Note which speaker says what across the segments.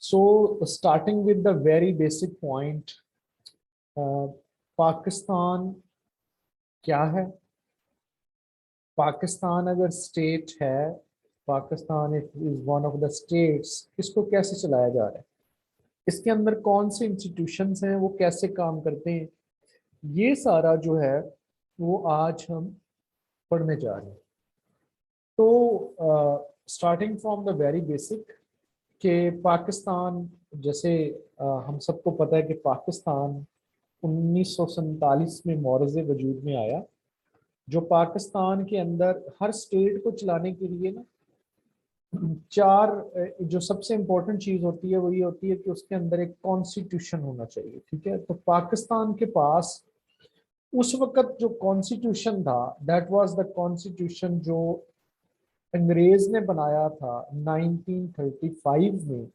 Speaker 1: So starting with the very basic point, Pakistan क्या है? पाकिस्तान अगर स्टेट है, Pakistan is one of the states, इसको कैसे चलाया जा रहा है, इसके अंदर कौन से इंस्टीट्यूशंस हैं, वो कैसे काम करते हैं, ये सारा जो है वो आज हम पढ़ने जा रहे हैं। तो starting from the very basic कि पाकिस्तान, जैसे हम सबको पता है कि पाकिस्तान 1947 में मौरज़े वजूद में आया, जो पाकिस्तान के अंदर हर स्टेट को चलाने के लिए ना चार, जो सबसे इम्पोर्टेंट चीज़ होती है वो ये होती है कि उसके अंदर एक कॉन्स्टिट्यूशन होना चाहिए। ठीक है, तो पाकिस्तान के पास उस वक्त जो कॉन्स्टिट्यूशन था, दैट वाज द कॉन्स्टिट्यूशन जो अंग्रेज ने बनाया था 1935 में।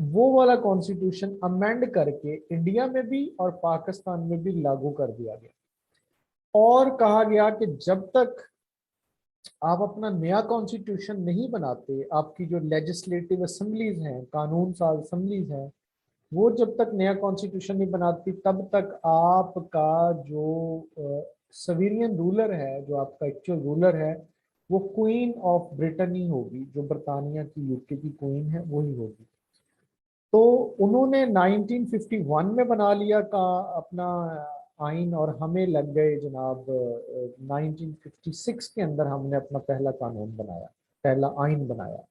Speaker 1: वो वाला कॉन्स्टिट्यूशन अमेंड करके इंडिया में भी और पाकिस्तान में भी लागू कर दिया गया और कहा गया कि जब तक आप अपना नया कॉन्स्टिट्यूशन नहीं बनाते, आपकी जो लेजिस्लेटिव असेंबलीज हैं, कानून साज असेंबलीज हैं, वो जब तक नया कॉन्स्टिट्यूशन नहीं बनाती तब तक आपका जो सवीरियन रूलर है, जो आपका एक्चुअल रूलर है, वो क्वीन ऑफ ब्रिटेन ही होगी, जो बरतानिया की यूके की क्वीन है वही होगी। तो उन्होंने 1951 में बना लिया का अपना आइन, और हमें लग गए जनाब 1956 के अंदर हमने अपना पहला कानून बनाया, पहला आइन बनाया।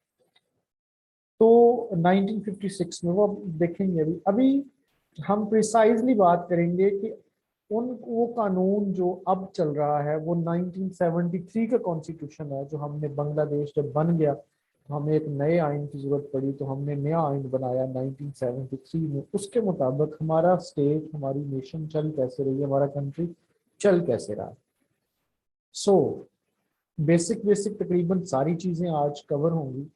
Speaker 1: तो 1956 में वो देखेंगे, अभी अभी हम प्रिसाइजली बात करेंगे कि वो कानून जो अब चल रहा है वो 1973 का कॉन्स्टिट्यूशन है, जो हमने बांग्लादेश जब बन गया तो हमें एक नए आइन की जरूरत पड़ी, तो हमने नया आइन बनाया 1973 में। उसके मुताबिक हमारा स्टेट, हमारी नेशन चल कैसे रही है, हमारा कंट्री चल कैसे रहा। सो बेसिक बेसिक तकरीबन सारी चीजें आज कवर होंगी।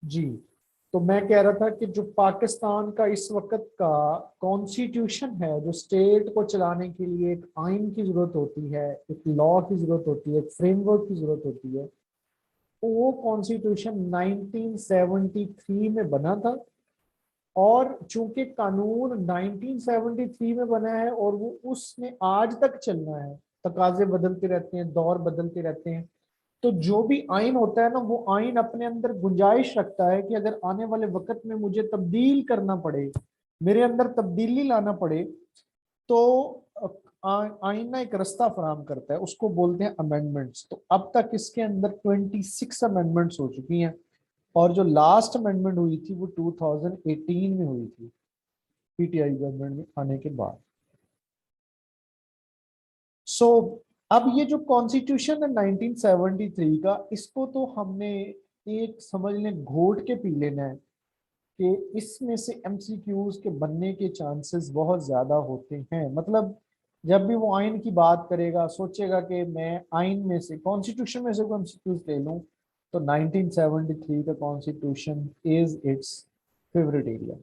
Speaker 1: जी, तो मैं कह रहा था कि जो पाकिस्तान का इस वक्त का कॉन्स्टिट्यूशन है, जो स्टेट को चलाने के लिए एक आइन की जरूरत होती है, एक लॉ की जरूरत होती है, एक फ्रेमवर्क की जरूरत होती है, तो वो कॉन्स्टिट्यूशन 1973 में बना था। और चूंकि कानून 1973 में बना है और वो उसने आज तक चलना है, तकाजे बदलते रहते हैं, दौर बदलते रहते हैं, तो जो भी आइन होता है ना, वो आइन अपने अंदर गुंजाइश रखता है कि अगर आने वाले वक्त में मुझे तब्दील करना पड़े, मेरे अंदर तब्दीली लाना पड़े, तो आइन ना एक रास्ता फराहम करता है, उसको बोलते हैं अमेंडमेंट्स। तो अब तक इसके अंदर 26 अमेंडमेंट्स हो चुकी हैं, और जो लास्ट अमेंडमेंट हुई थी वो 2018 में हुई थी, पीटीआई गवर्नमेंट में आने के बाद। सो अब ये जो कॉन्स्टिट्यूशन है 1973 का, इसको तो हमने एक समझ लें घोट के पी लेना है कि इसमें से एमसीक्यूज के बनने के चांसेस बहुत ज्यादा होते हैं। मतलब जब भी वो आइन की बात करेगा, सोचेगा कि मैं आइन में से, कॉन्स्टिट्यूशन में से कोई एमसीक्यूज ले लूं, तो 1973 का constitution is it's favourite area.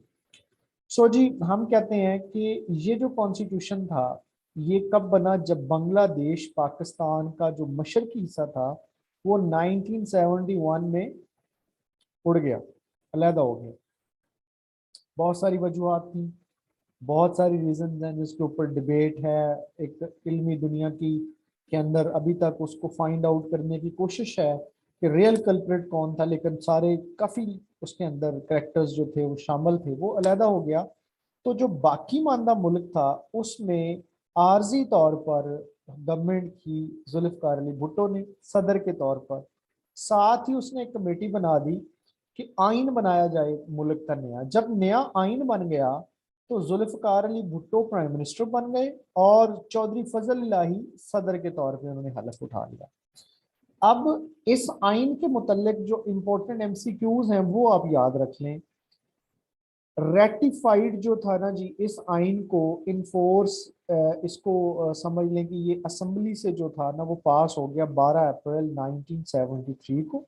Speaker 1: So जी, हम कहते हैं कि ये जो कॉन्स्टिट्यूशन था ये कब बना, जब बांग्लादेश पाकिस्तान का जो मशरकी हिस्सा था वो 1971 में उड़ गया, अलहदा हो गया। बहुत सारी वजूहत थी, बहुत सारी रीजन हैं जिसके ऊपर डिबेट है, एक इल्मी दुनिया की के अंदर अभी तक उसको फाइंड आउट करने की कोशिश है कि रियल कल्प्रिट कौन था, लेकिन सारे काफ़ी उसके अंदर करेक्टर्स जो थे वो शामिल थे, वो अलहदा हो गया। तो जो बाकी मानदा मुल्क था उसमें आर्जी तौर पर गवर्नमेंट की जुल्फकार अली भुट्टो ने सदर के तौर पर, साथ ही उसने एक कमेटी बना दी कि आइन बनाया जाए मुल्क का नया। जब नया आइन बन गया तो जुल्फकार अली भुट्टो प्राइम मिनिस्टर बन गए और चौधरी फजल इलाही सदर के तौर पे उन्होंने हलफ उठा लिया। अब इस आइन के मुतल्लिक जो इम्पोर्टेंट एमसीक्यूज हैं वो आप याद रख लें। रेटिफाइड जो था ना जी, इस आइन को इनफोर्स, इसको समझ लें कि ये असेंबली से जो था ना वो पास हो गया 12 अप्रैल 1973 को।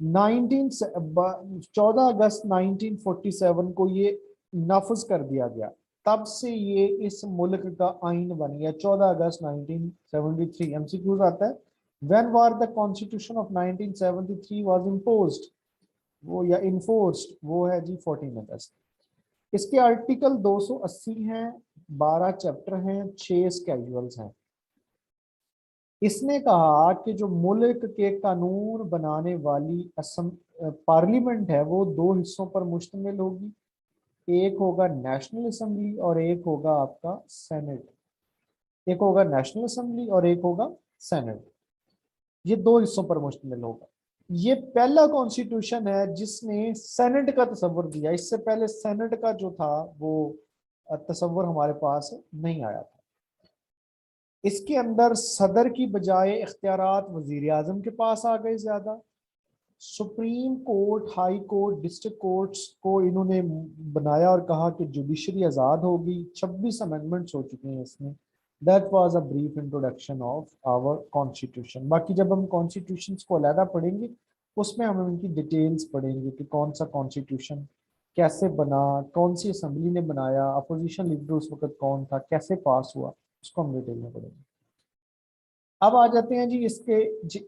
Speaker 1: 19 14 अगस्त 1947 को ये नाफज कर दिया गया, तब से ये इस मुल्क का आइन बन गया। 14 अगस्त 1973 एमसीक्यूज आता है, when war the constitution of 1973 was imposed, वो या इन्फोर्स्ड, वो है जी 14 अगस्त। इसके आर्टिकल 280 हैं, 12 चैप्टर हैं, 6 स्केड्यूल्स हैं। इसने कहा कि जो मुल्क के कानून बनाने वाली पार्लियामेंट है वो दो हिस्सों पर मुश्तमिल होगी, एक होगा नेशनल असेंबली और एक होगा आपका सेनेट। एक होगा नेशनल असेंबली और एक होगा सेनेट, ये दो हिस्सों पर मुश्तमिल होगा। ये पहला कॉन्स्टिट्यूशन है जिसने सेनेट का तस्वर दिया, इससे पहले सेनेट का जो था वो तस्वर हमारे पास नहीं आया था। इसके अंदर सदर की बजाय इख्तियारात वजीर आजम के पास आ गए ज्यादा। Supreme court, high court, district courts को इन्होंने बनाया और कहा कि जुडिशरी आज़ाद होगी। 26 अमेंडमेंट्स हो चुके हैं इसमें। That was a brief introduction of our constitution. बाकी जब हम कॉन्स्टिट्यूशन को अलहदा पढ़ेंगे उसमें हम इनकी डिटेल्स पढ़ेंगे कि कौन सा कॉन्स्टिट्यूशन कैसे बना, कौन सी असम्बली ने बनाया, अपोजिशन लीडर उस वक्त कौन था, कैसे पास हुआ, उसको हम डिटेल में पढ़ेंगे। अब आ जाते हैं जी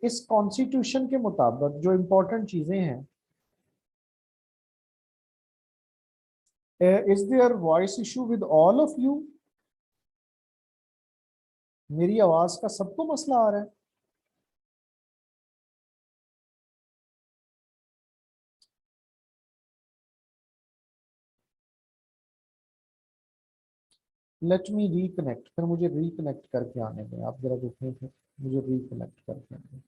Speaker 1: इस कॉन्स्टिट्यूशन के मुताबिक जो इम्पोर्टेंट चीजें हैं। Is their voice issue with all of you? मेरी आवाज का सबको मसला आ रहा है? लेट मी रिकनेक्ट, फिर मुझे रिकनेक्ट करके आने दें। आप जरा रुकें, फिर मुझे रिकनेक्ट करके आने दें।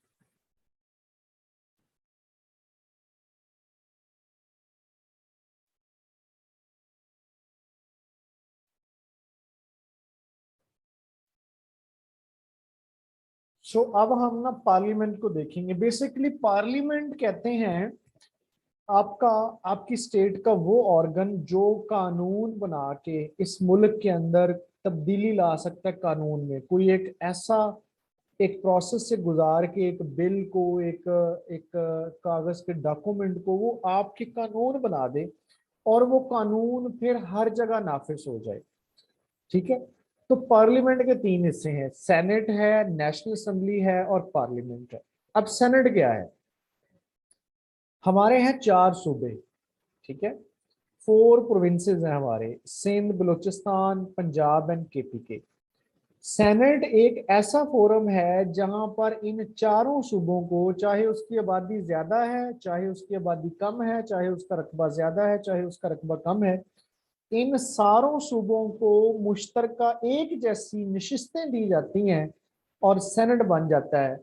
Speaker 1: अब हम ना पार्लियामेंट को देखेंगे। बेसिकली पार्लियामेंट कहते हैं आपका, आपकी स्टेट का वो ऑर्गन जो कानून बना के इस मुल्क के अंदर तब्दीली ला सकता है। कानून में कोई एक ऐसा एक प्रोसेस से गुजार के एक बिल को, एक एक कागज के डॉक्यूमेंट को वो आपके कानून बना दे और वो कानून फिर हर जगह नाफिज हो जाए। ठीक है, तो पार्लियामेंट के तीन हिस्से हैं, सेनेट है, नेशनल असेंबली है और पार्लियामेंट है। अब सेनेट क्या है? हमारे हैं 4 सूबे, ठीक है, 4 प्रोविंसेस हैं हमारे, Sindh, Balochistan, Punjab and KPK. Senate एक ऐसा फोरम है जहां पर इन चारों सूबों को, चाहे उसकी आबादी ज्यादा है, चाहे उसकी आबादी कम है, चाहे उसका रकबा ज्यादा है, चाहे उसका रकबा कम है, इन सारों सूबों को मुश्तरका एक जैसी नशिस्तें दी जाती हैं और सेनेट बन जाता है।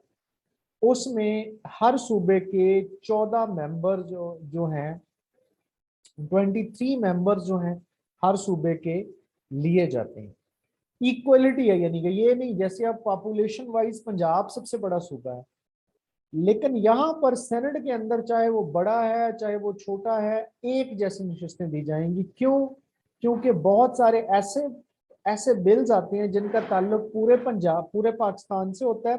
Speaker 1: उसमें हर सूबे के 14 मेंबर जो जो हैं, 23 मेंबर्स जो हैं हर सूबे के लिए जाते हैं। इक्वलिटी है, यानी कि ये नहीं जैसे अब पॉपुलेशन वाइज पंजाब सबसे बड़ा सूबा है, लेकिन यहाँ पर सेनेट के अंदर चाहे वो बड़ा है चाहे वो छोटा है, एक जैसी नशिस्तें दी जाएंगी। क्यों? क्योंकि बहुत सारे ऐसे ऐसे बिल्स आते हैं जिनका ताल्लुक पूरे पंजाब, पूरे पाकिस्तान से होता है।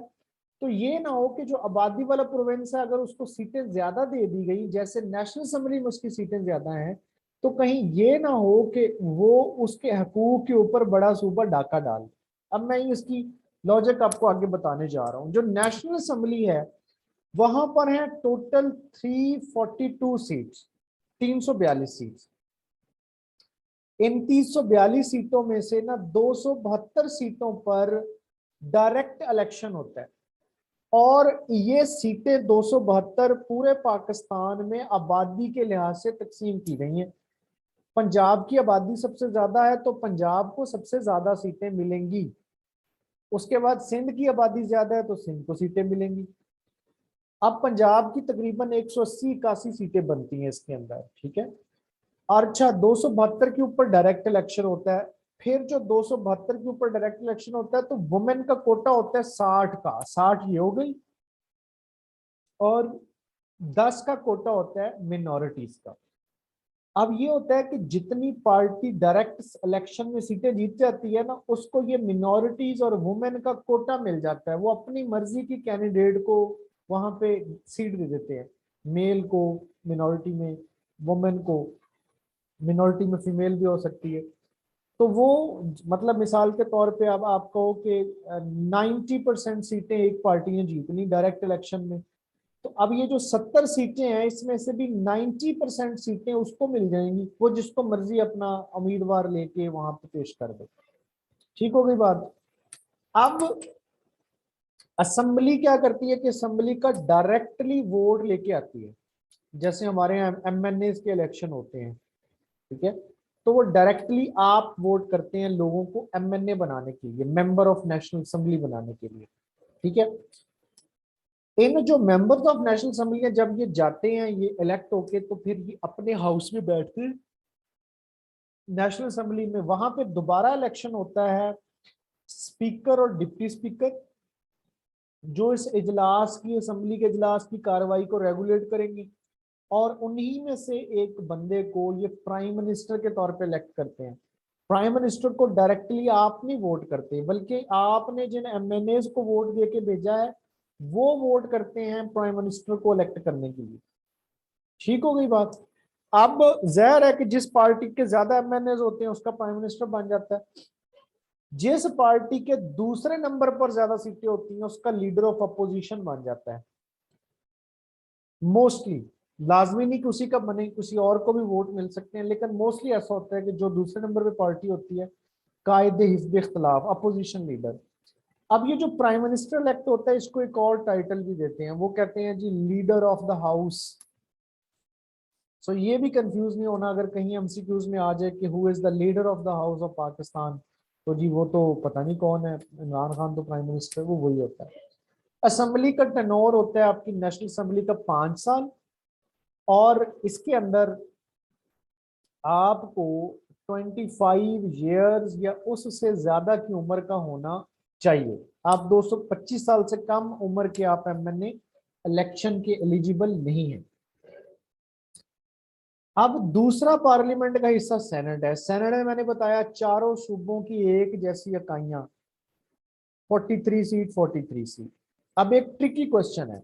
Speaker 1: तो ये ना हो कि जो आबादी वाला प्रोविंस है अगर उसको सीटें ज्यादा दे दी गई, जैसे नेशनल असेंबली में उसकी सीटें ज्यादा हैं, तो कहीं ये ना हो कि वो उसके हकूक के ऊपर बड़ा सूबा डाका डाल। अब मैं इसकी लॉजिक आपको आगे बताने जा रहा हूँ। जो नेशनल असेंबली है वहां पर है टोटल 342 सीट्स, 342 सीट्स। इन 342 सीटों में से ना 272 सीटों पर डायरेक्ट इलेक्शन होता है और ये सीटें 272 पूरे पाकिस्तान में आबादी के लिहाज से तकसीम की गई हैं। पंजाब की आबादी सबसे ज्यादा है तो पंजाब को सबसे ज्यादा सीटें मिलेंगी। उसके बाद सिंध की आबादी ज्यादा है तो सिंध को सीटें मिलेंगी। अब पंजाब की तकरीबन 180-81 सीटें बनती हैं इसके अंदर, ठीक है। और अच्छा, 272 के ऊपर डायरेक्ट इलेक्शन होता है। फिर जो 272 के ऊपर डायरेक्ट इलेक्शन होता है तो वुमेन का कोटा होता है 60 का, 60 ये हो गई, और 10 का कोटा होता है मिनॉरिटीज का। अब ये होता है कि जितनी पार्टी डायरेक्ट इलेक्शन में सीटें जीत जाती है ना, उसको ये मिनॉरिटीज और वुमेन का कोटा मिल जाता है। वो अपनी मर्जी की कैंडिडेट को वहां पे सीट दे देते हैं, मेल को मिनॉरिटी में, वुमेन को मिनॉरिटी में फीमेल भी हो सकती है। तो वो मतलब मिसाल के तौर पे अब आप कहो कि 90% सीटें एक पार्टी ने जीतनी डायरेक्ट इलेक्शन में, तो अब ये जो 70 सीटें हैं इसमें से भी 90% सीटें उसको मिल जाएंगी, वो जिसको मर्जी अपना उम्मीदवार लेके वहां पे पेश कर दे। ठीक हो गई बात। अब असेंबली क्या करती है कि असेंबली का डायरेक्टली वोट लेके आती है। जैसे हमारे यहाँ एमएनए के इलेक्शन होते हैं, ठीक है, तो वो डायरेक्टली आप वोट करते हैं लोगों को एमएनए बनाने के लिए, मेंबर ऑफ नेशनल असेंबली बनाने के लिए। ठीक है, इन जो मेंबर्स ऑफ नेशनल असेंबली है जब ये जाते हैं ये इलेक्ट होके, तो फिर ये अपने हाउस में बैठते हैं नेशनल असेंबली में। वहां पे दोबारा इलेक्शन होता है स्पीकर और डिप्टी स्पीकर, जो इस इजलास की, असेंबली के इजलास की कार्रवाई को रेगुलेट करेंगे। और उन्हीं में से एक बंदे को ये प्राइम मिनिस्टर के तौर पे इलेक्ट करते हैं। प्राइम मिनिस्टर को डायरेक्टली आप नहीं वोट करते, बल्कि आपने जिन एमएनएज को वोट दे के भेजा है वो वोट करते हैं प्राइम मिनिस्टर को इलेक्ट करने के लिए। ठीक हो गई बात। अब जाहिर है कि जिस पार्टी के ज्यादा एमएनएज होते हैं उसका प्राइम मिनिस्टर बन जाता है। जिस पार्टी के दूसरे नंबर पर ज्यादा सीटें होती हैं उसका लीडर ऑफ अपोजिशन बन जाता है मोस्टली। लाजमी नहीं कि उसी का बने, किसी और को भी वोट मिल सकते हैं, लेकिन मोस्टली ऐसा होता है कि जो दूसरे नंबर पे पार्टी होती है कायदे हिज़्ब इख्तिलाफ, अपोजिशन लीडर। अब ये जो प्राइम मिनिस्टर इलेक्ट होता है इसको एक और टाइटल भी देते हैं, वो कहते हैं जी लीडर ऑफ द हाउस। सो ये भी कंफ्यूज नहीं होना, अगर कहीं एमसीक्यूज में आ जाए कि who is the leader of the house of Pakistan, तो जी वो तो पता नहीं कौन है, इमरान खान तो प्राइम मिनिस्टर वो वही होता है। असेंबली का टेनोर होता है आपकी नेशनल असेंबली का 5 साल, और इसके अंदर आपको 25 ईयर्स या उससे ज्यादा की उम्र का होना चाहिए। आप 225 साल से कम उम्र के आप एमएनए इलेक्शन के एलिजिबल नहीं है। अब दूसरा पार्लियामेंट का हिस्सा सेनेट है। सेनेट में मैंने बताया चारों सूबों की एक जैसी इकाइयां, 43 सीट 43 सीट। अब एक ट्रिकी क्वेश्चन है,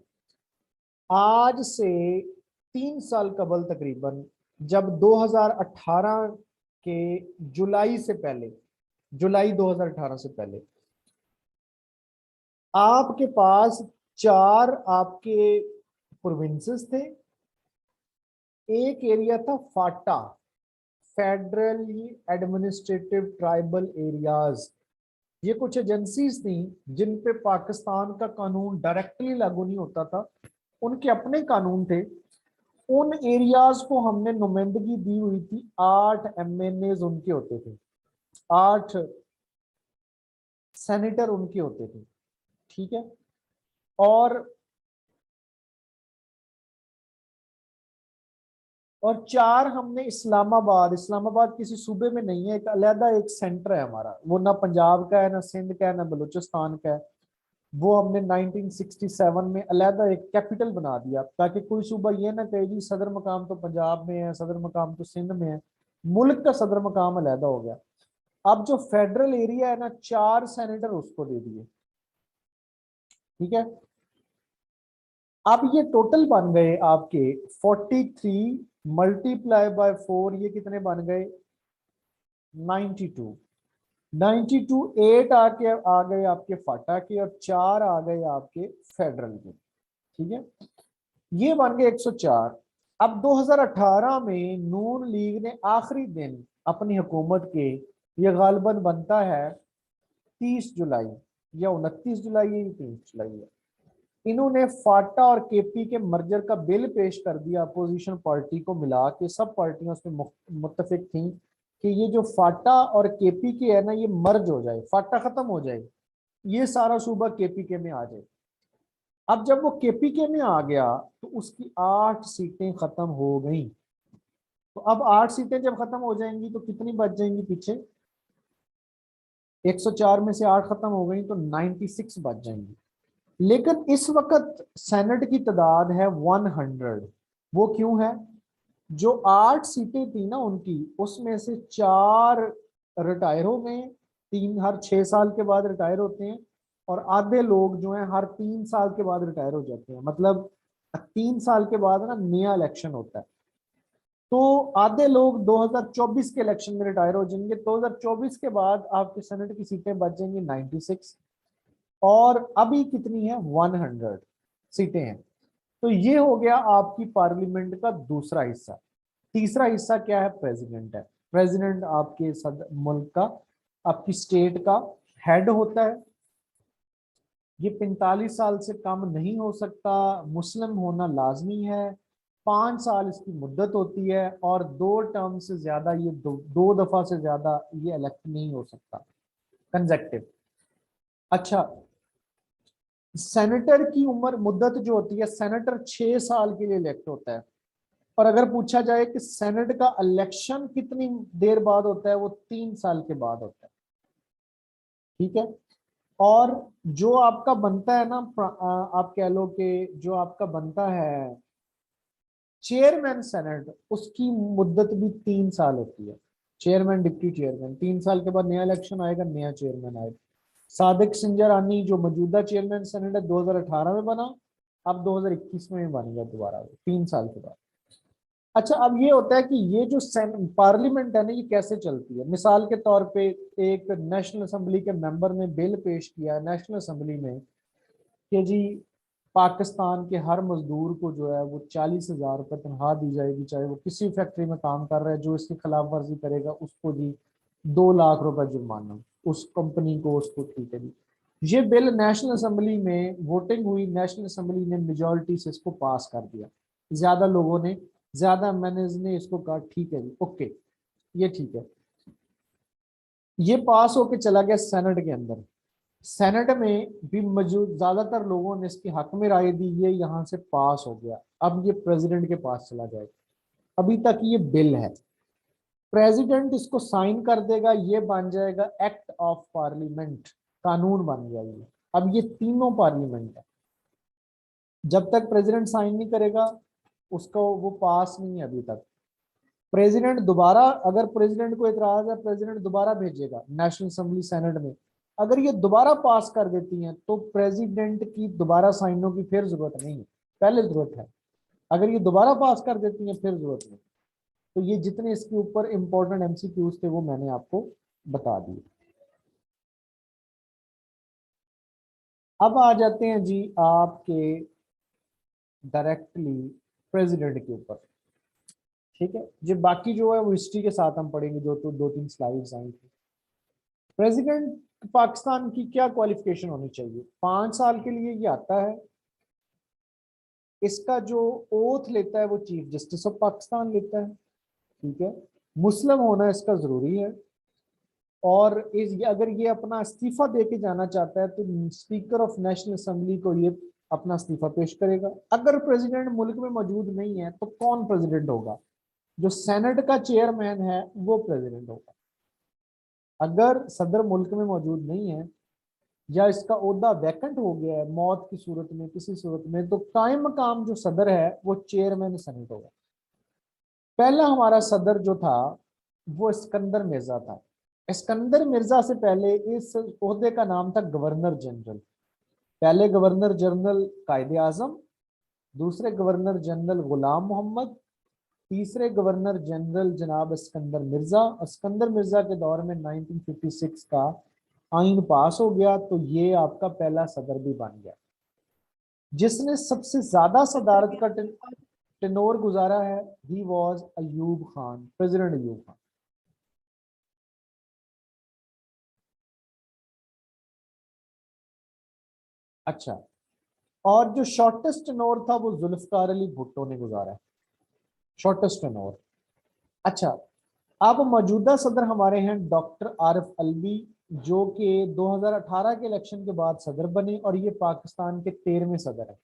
Speaker 1: आज से 3 साल कबल तकरीबन, जब 2018 के जुलाई से पहले, जुलाई 2018 से पहले आपके पास 4 आपके प्रोविंसेस थे। एक एरिया था फाटा, फेडरली एडमिनिस्ट्रेटिव ट्राइबल एरियाज। ये कुछ एजेंसीज थी जिन पे पाकिस्तान का कानून डायरेक्टली लागू नहीं होता था, उनके अपने कानून थे। उन एरियाज को हमने नुमाइंदगी दी हुई थी, 8 एमएनए उनके होते थे, 8 सेनेटर उनके होते थे। ठीक है, और 4 हमने इस्लामाबाद, इस्लामाबाद किसी सूबे में नहीं है, एक अलहदा एक सेंटर है हमारा, वो ना पंजाब का है ना सिंध का है ना बलूचिस्तान का है। वो हमने 1967 में अलहदा एक कैपिटल बना दिया, ताकि कोई सूबा ये ना कहे जी सदर मकाम तो पंजाब में है, सदर मकाम तो सिंध में है, मुल्क का सदर मकाम अलहदा हो गया। अब जो फेडरल एरिया है ना, 4 सेनेटर उसको दे दिए। ठीक है, अब ये टोटल बन गए आपके 43 मल्टीप्लाई बाय 4, ये कितने बन गए 92। 92 8 आके आ गए आपके फाटा के, और 4 आ गए आपके फेडरल के। ठीक है, ये बन गए 104। अब 2018 में नून लीग ने आखिरी दिन अपनी हुकूमत के, ये गालबन बनता है 30 जुलाई या 29 जुलाई या 30 जुलाई है, इन्होंने फाटा और केपी के मर्जर का बिल पेश कर दिया अपोजिशन पार्टी को मिला के। सब पार्टियां उसमें मुत्तफिक थी कि ये जो फाटा और केपी के है ना ये मर्ज हो जाए, फाटा खत्म हो जाए, ये सारा सूबा केपी के में आ जाए। अब जब वो केपी के में आ गया तो उसकी 8 सीटें खत्म हो गई। तो अब 8 सीटें जब खत्म हो जाएंगी तो कितनी बच जाएंगी पीछे, 104 में से 8 खत्म हो गई तो 96 बच जाएंगी। लेकिन इस वक्त सेनेट की तादाद है 100। वो क्यों है, जो 8 सीटें थी ना उनकी, उसमें से 4 रिटायर हो गए, 3 हर 6 साल के बाद रिटायर होते हैं, और आधे लोग जो हैं हर 3 साल के बाद रिटायर हो जाते हैं। मतलब 3 साल के बाद ना नया इलेक्शन होता है। तो आधे लोग 2024 के इलेक्शन में रिटायर हो जाएंगे। 2024 के बाद आपके सेनेट की सीटें बच जाएंगी 96, और अभी कितनी है, 100 सीटें हैं। तो ये हो गया आपकी पार्लियामेंट का दूसरा हिस्सा। तीसरा हिस्सा क्या है, प्रेसिडेंट है। प्रेसिडेंट आपके मुल्क का, आपकी स्टेट का हेड होता है। ये 45 साल से कम नहीं हो सकता, मुस्लिम होना लाजमी है, 5 साल इसकी मुद्दत होती है, और 2 टर्म से ज्यादा ये दो दफा से ज्यादा ये इलेक्ट नहीं हो सकता कंजेक्टिव। अच्छा, सेनेटर की उम्र मुद्दत जो होती है, सेनेटर 6 साल के लिए इलेक्ट होता है। और अगर पूछा जाए कि सेनेट का इलेक्शन कितनी देर बाद होता है, वो 3 साल के बाद होता है। ठीक है। और जो आपका बनता है ना, आप कह लो कि जो आपका बनता है चेयरमैन सेनेट, उसकी मुद्दत भी 3 साल होती है। चेयरमैन, डिप्टी चेयरमैन, 3 साल के बाद नया इलेक्शन आएगा, नया चेयरमैन आएगा। सादिक सिंजरानी जो मौजूदा चेयरमैन सेनेट है 2018 में बना, अब 2021 में बन गया दोबारा, 3 साल के बाद। अच्छा, अब ये होता है कि ये जो पार्लियामेंट है ना, ये कैसे चलती है। मिसाल के तौर पे एक नेशनल असेंबली के मेंबर ने बिल पेश किया नेशनल असेंबली में कि जी पाकिस्तान के हर मजदूर को जो है वो 40,000 रुपये तनख्वाह दी जाएगी, चाहे वो किसी फैक्ट्री में काम कर रहा है, जो इसकी खिलाफ वर्जी करेगा उसको जी 2 लाख रुपए जुर्माना, उस कंपनी को, उसको। ठीक है जी, ये बिल नेशनल असेंबली में वोटिंग हुई, नेशनल असेंबली ने मेजोरिटी से इसको पास कर दिया। ज्यादा लोगों ने, ज्यादा एमएनएस ने इसको कहा ठीक है जी, ओके, ये ठीक है। ये पास होके चला गया सेनेट के अंदर। सेनेट में भी मौजूद ज्यादातर लोगों ने इसके हक में राय दी, ये यहाँ से पास हो गया। अब ये प्रेसिडेंट के पास चला जाएगा। अभी तक ये बिल है, प्रेसिडेंट इसको साइन कर देगा, ये बन जाएगा एक्ट ऑफ पार्लियामेंट, कानून बन गया ये। अब ये तीनों पार्लियामेंट है, जब तक प्रेसिडेंट साइन नहीं करेगा उसको वो पास नहीं है अभी तक। प्रेसिडेंट दोबारा, अगर प्रेसिडेंट को इतराज है, प्रेसिडेंट दोबारा भेजेगा नेशनल असेंबली सेनेट में। अगर ये दोबारा पास कर देती हैं तो प्रेसिडेंट की दोबारा साइनों की फिर जरूरत नहीं है, पहले जरूरत है। अगर ये दोबारा पास कर देती हैं फिर जरूरत नहीं। तो ये जितने इसके ऊपर इंपॉर्टेंट एमसीक्यूज थे वो मैंने आपको बता दिए। अब आ जाते हैं जी आपके डायरेक्टली प्रेसिडेंट के ऊपर। ठीक है, जो बाकी जो है वो हिस्ट्री के साथ हम पढ़ेंगे, जो तो 2-3 स्लाइड्स आई थी। प्रेसिडेंट पाकिस्तान की क्या क्वालिफिकेशन होनी चाहिए, 5 साल के लिए ये आता है। इसका जो ओथ लेता है वो चीफ जस्टिस ऑफ पाकिस्तान लेता है। ठीक है, मुस्लिम होना इसका जरूरी है। और अगर ये अपना इस्तीफा दे के जाना चाहता है तो स्पीकर ऑफ नेशनल असेंबली को ये अपना इस्तीफा पेश करेगा। अगर प्रेसिडेंट मुल्क में मौजूद नहीं है तो कौन प्रेसिडेंट होगा, जो सेनेट का चेयरमैन है वो प्रेसिडेंट होगा। अगर सदर मुल्क में मौजूद नहीं है या इसका ओहदा वैकेंट हो गया है मौत की सूरत में, किसी सूरत में, तो कायम मकाम जो सदर है वो चेयरमैन सेनेट होगा। पहला हमारा सदर जो था वो सिकंदर मिर्जा था। सिकंदर मिर्जा से पहले इस ओहदे का नाम था गवर्नर जनरल। पहले गवर्नर जनरल कायदे आजम, दूसरे गवर्नर जनरल गुलाम मोहम्मद, तीसरे गवर्नर जनरल जनाब सिकंदर मिर्जा। और सिकंदर मिर्जा के दौर में 1956 का आइन पास हो गया, तो ये आपका पहला सदर भी बन गया। जिसने सबसे ज्यादा सदारत का टेनोर गुजारा है, he was Ayub Khan, president Ayub Khan. अच्छा, और जो शॉर्टेस्ट टेनोर था वो जुल्फकार अली भुट्टो ने गुजारा है, शॉर्टेस्ट टेनोर। अच्छा, अब मौजूदा सदर हमारे हैं डॉक्टर आरिफ अलवी, जो कि 2018 के इलेक्शन के बाद सदर बने, और ये पाकिस्तान के 13वें सदर है।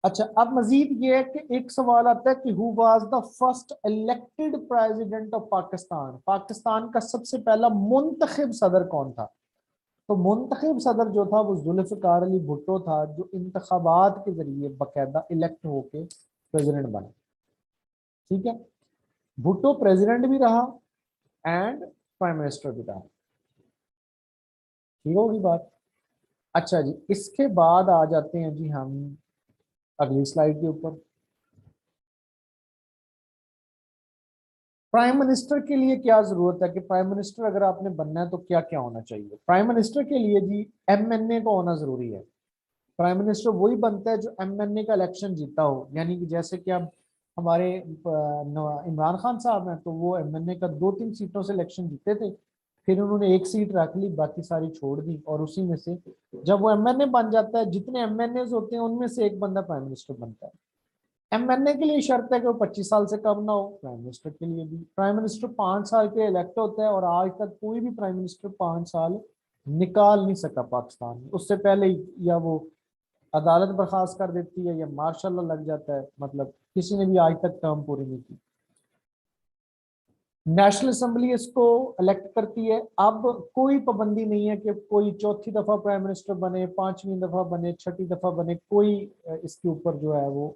Speaker 1: अच्छा, अब मजीद ये है कि एक सवाल आता है कि who was the first elected president of Pakistan, Pakistan का सबसे पहला मुंतखब सदर कौन था। तो मुंतखब सदर जो था वो जुल्फिकार अली भुट्टो था, जो इंतखाबात के जरिए बाकायदा इलेक्ट होके प्रेसिडेंट बना। ठीक है, भुट्टो प्रेसिडेंट भी रहा एंड प्राइम मिनिस्टर भी रहा। ठीक होगी बात। अच्छा जी, इसके बाद आ जाते हैं जी हम अगली स्लाइड के ऊपर। प्राइम मिनिस्टर के लिए क्या जरूरत है कि प्राइम मिनिस्टर अगर आपने बनना है तो क्या क्या होना चाहिए? प्राइम मिनिस्टर के लिए जी एमएनए का होना जरूरी है। प्राइम मिनिस्टर वही बनता है जो एमएनए का इलेक्शन जीता हो, यानी कि जैसे कि अब हमारे इमरान खान साहब हैं तो वो एमएनए का 2-3 सीटों से इलेक्शन जीते थे, फिर उन्होंने एक सीट रख ली, बाकी सारी छोड़ दी, और उसी में से जब वो एमएनए बन जाता है, जितने एमएनए होते हैं उनमें से एक बंदा प्राइम मिनिस्टर बनता है। एमएनए के लिए शर्त है कि वो 25 साल से कम ना हो। प्राइम मिनिस्टर के लिए भी प्राइम मिनिस्टर 5 साल के इलेक्ट होता है, और आज तक कोई भी प्राइम मिनिस्टर 5 साल निकाल नहीं सका पाकिस्तान में। उससे पहले ही या वो अदालत बर्खास्त कर देती है या मार्शल लॉ लग जाता है, मतलब किसी ने भी आज तक टर्म पूरी नहीं की। नेशनल असेंबली इसको इलेक्ट करती है। अब कोई पाबंदी नहीं है कि कोई चौथी दफा प्राइम मिनिस्टर बने, 5वीं दफा बने, छठी दफा बने, कोई इसके ऊपर जो है वो।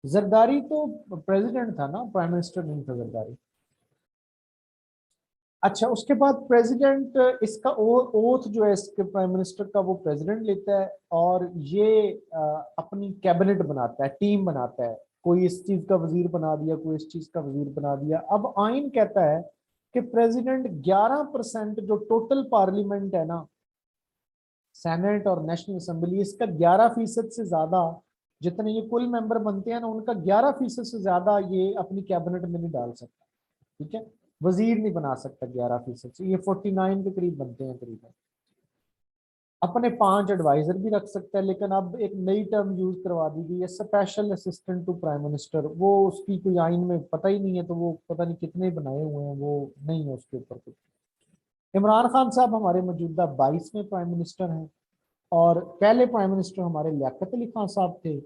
Speaker 1: जरदारी तो प्रेसिडेंट था ना, प्राइम मिनिस्टर नहीं था जरदारी। अच्छा, उसके बाद प्रेसिडेंट इसका ओथ जो है इसके प्राइम मिनिस्टर का, वो प्रेसिडेंट लेता है, और ये अपनी कैबिनेट बनाता है, टीम बनाता है। कोई इस चीज का वजीर बना दिया, कोई इस चीज का वजीर बना दिया। अब आइन कहता है कि प्रेसिडेंट 11% जो टोटल पार्लियामेंट है ना, सेनेट और नेशनल असेंबली, इसका 11% से ज्यादा, जितने ये कुल मेंबर बनते हैं ना, उनका 11% से ज्यादा ये अपनी कैबिनेट में नहीं डाल सकता। ठीक है, वजीर नहीं बना सकता 11% से, ये 49 के करीब बनते हैं करीबन। अपने 5 एडवाइजर भी रख सकता है, लेकिन अब एक नई टर्म यूज करवा दी गई है, special assistant to prime minister. वो उसकी कोई आइन में पता ही नहीं है, तो वो पता नहीं कितने बनाए हुए हैं, वो नहीं है उसके ऊपर कुछ। इमरान खान साहब हमारे मौजूदा 22वें प्राइम मिनिस्टर हैं, और पहले प्राइम मिनिस्टर हमारे लियाकत अली खान साहब थे।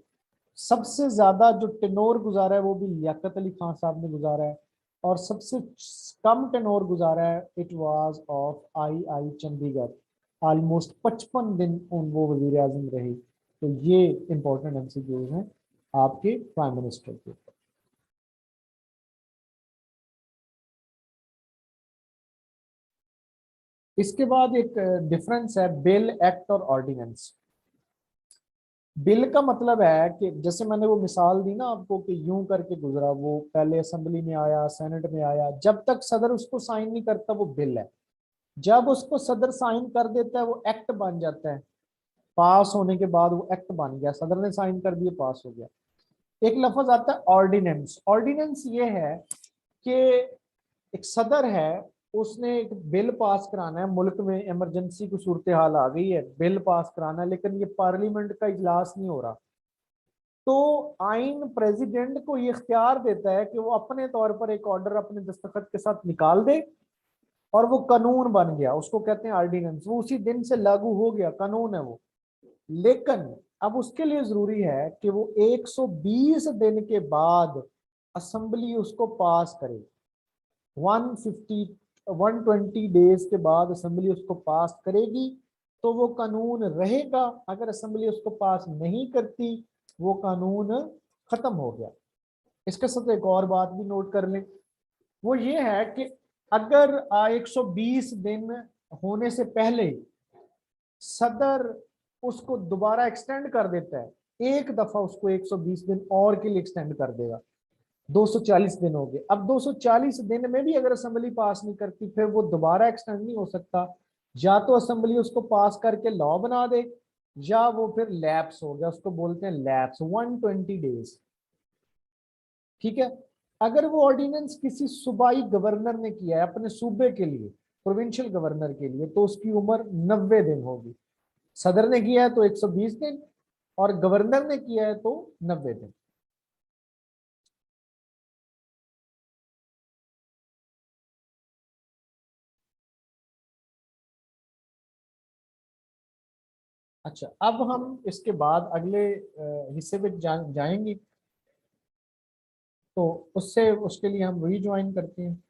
Speaker 1: सबसे ज्यादा जो टेनोर गुजारा है वो भी लियाकत अली खान साहब ने गुजारा है, और सबसे कम टेनोर गुजारा है it was of I Chandigarh. Almost 55 दिन वो वजीर आजम रहे। तो ये इंपॉर्टेंट एमसीक्यूज हैं आपके प्राइम मिनिस्टर के ऊपर। इसके बाद एक डिफरेंस है बिल, एक्ट और ऑर्डिनेंस। बिल का मतलब है कि जैसे मैंने वो मिसाल दी ना आपको कि यूं करके गुजरा, वो पहले असेंबली में आया, सेनेट में आया, जब तक सदर उसको साइन नहीं करता वो बिल है। जब उसको सदर साइन कर देता है वो एक्ट बन जाता है। पास होने के बाद वो एक्ट बन गया, सदर ने साइन कर दिया, पास हो गया। एक लफ्ज आता है ऑर्डिनेंस। ऑर्डिनेंस ये है कि एक सदर है, उसने एक बिल पास कराना है, मुल्क में इमरजेंसी की सूरत हाल आ गई है, बिल पास कराना है, लेकिन ये पार्लियामेंट का इजलास नहीं हो रहा। तो आइन प्रेसिडेंट को ये इख्तियार देता है कि वो अपने तौर पर एक ऑर्डर अपने दस्तखत के साथ निकाल दे, और वो कानून बन गया, उसको कहते हैं ऑर्डिनेंस। वो उसी दिन से लागू हो गया, कानून है वो। लेकिन अब उसके लिए जरूरी है कि वो 120 दिन के बाद असेंबली उसको पास करे। 150 120 डेज के बाद असेंबली उसको पास करेगी तो वो कानून रहेगा। अगर असेंबली उसको पास नहीं करती, वो कानून खत्म हो गया। इसके साथ एक और बात भी नोट कर लें, वो ये है कि अगर 120 दिन होने से पहले सदर उसको दोबारा एक्सटेंड कर देता है, एक दफा उसको 120 दिन और के लिए एक्सटेंड कर देगा, 240 दिन हो गए। अब 240 दिन में भी अगर असेंबली पास नहीं करती, फिर वो दोबारा एक्सटेंड नहीं हो सकता। या तो असेंबली उसको पास करके लॉ बना दे, या वो फिर लैप्स हो गया, उसको बोलते हैं लैप्स, 120 डेज। ठीक है, अगर वो ऑर्डिनेंस किसी सूबाई गवर्नर ने किया है अपने सूबे के लिए, प्रोविंशियल गवर्नर के लिए, तो उसकी उम्र 90 दिन होगी। सदर ने किया है तो 120 दिन, और गवर्नर ने किया है तो 90 दिन। अच्छा, अब हम इसके बाद अगले हिस्से में जाएंगे, तो उससे उसके लिए हम रीज्वाइन करते हैं।